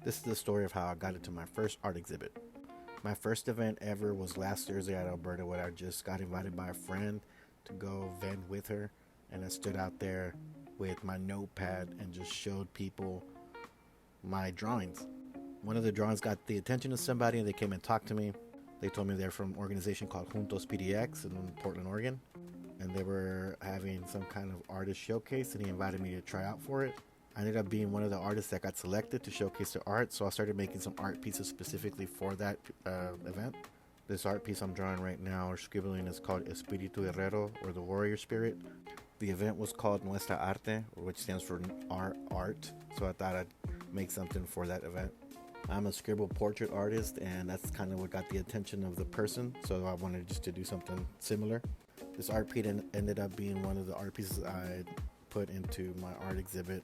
This is the story of how I got into my first art exhibit. My first event ever was last Thursday at Alberta, where I just got invited by a friend to go vent with her, and I stood out there with my notepad and just showed people my drawings. One of the drawings got the attention of somebody, and they came and talked to me. They told me they're from an organization called PDX in Portland, Oregon, and they were having some kind of artist showcase, and he invited me to try out for it. I ended up being one of the artists that got selected to showcase their art, so I started making some art pieces specifically for that event. This art piece I'm drawing right now, or scribbling, is called Espíritu Guerrero, or the warrior spirit. The event was called Nuestra Arte, which stands for our art, so I thought I'd make something for that event. I'm a scribble portrait artist, and that's kind of what got the attention of the person, so I wanted just to do something similar. This art piece ended up being one of the art pieces I put into my art exhibit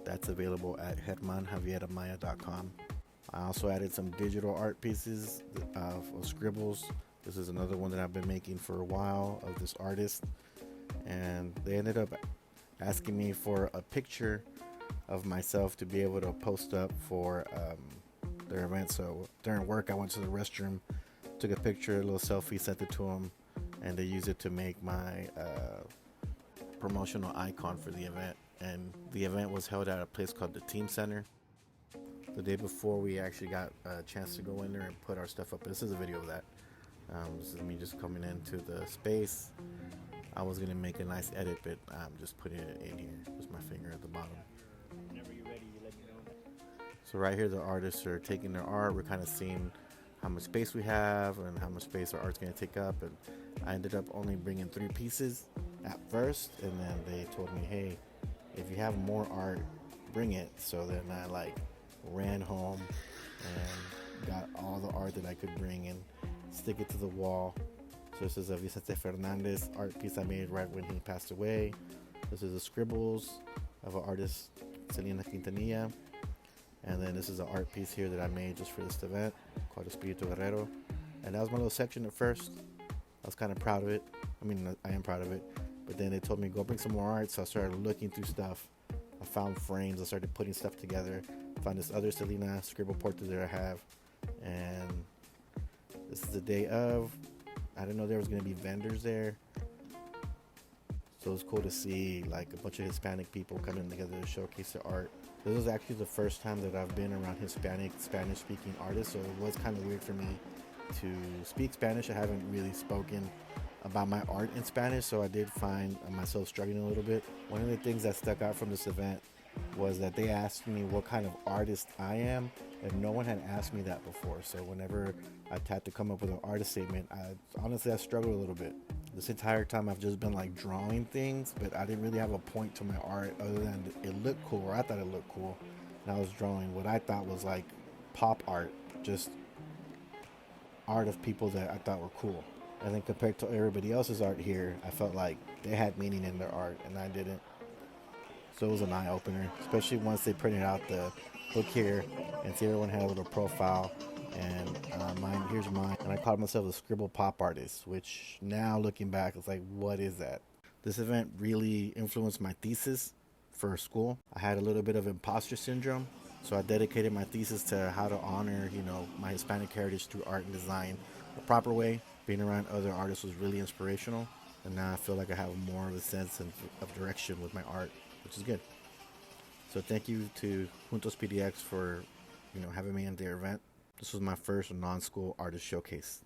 that's available at GermanJavierAmaya.com. I also added some digital art pieces of scribbles. This is another one that I've been making for a while of this artist, and they ended up asking me for a picture of myself to be able to post up for their event. So during work, I went to the restroom, took a picture, a little selfie, sent it to them, and they used it to make my promotional icon for the event. And the event was held at a place called the Team Center. The day before, we actually got a chance to go in there and put our stuff up. This is a video of that. This is me just coming into the space. I was gonna make a nice edit, but I'm just putting it in here. Just my finger at the bottom. Whenever you're ready, you let me know. So right here, the artists are taking their art. We're kind of seeing how much space we have and how much space our art's gonna take up. And I ended up only bringing 3 pieces at first, and then they told me, hey, if you have more art, bring it. So then I ran home and got all the art that I could bring and stick it to the wall. So this is a Vicente Fernandez art piece I made right when he passed away. This is the scribbles of an artist, Selena Quintanilla. And then this is an art piece here that I made just for this event called Espíritu Guerrero. And that was my little section at first. I was kind of proud of it. I mean, I am proud of it. But then they told me, go bring some more art. So I started looking through stuff. I found frames. I started putting stuff together. Found this other Selena scribble portrait that I have. And this is the day of. I didn't know there was going to be vendors there. So it was cool to see a bunch of Hispanic people coming together to showcase their art. This was actually the first time that I've been around Hispanic, Spanish-speaking artists. So it was kind of weird for me to speak Spanish. I haven't really spoken about my art in Spanish, so I did find myself struggling a little bit. One of the things that stuck out from this event was that they asked me what kind of artist I am, and no one had asked me that before. So whenever I had to come up with an artist statement, I struggled a little bit. This entire time I've just been drawing things, but I didn't really have a point to my art other than it looked cool, or I thought it looked cool. And I was drawing what I thought was pop art, just art of people that I thought were cool. And then compared to everybody else's art here, I felt like they had meaning in their art and I didn't. So it was an eye-opener, especially once they printed out the book here and see everyone had a little profile. And here's mine. And I called myself a scribble pop artist, which now looking back, it's what is that? This event really influenced my thesis for school. I had a little bit of imposter syndrome, so I dedicated my thesis to how to honor, my Hispanic heritage through art and design the proper way. Being around other artists was really inspirational, and now I feel like I have more of a sense of direction with my art, which is good. So thank you to Juntos PDX for having me in their event. This was my first non-school artist showcase.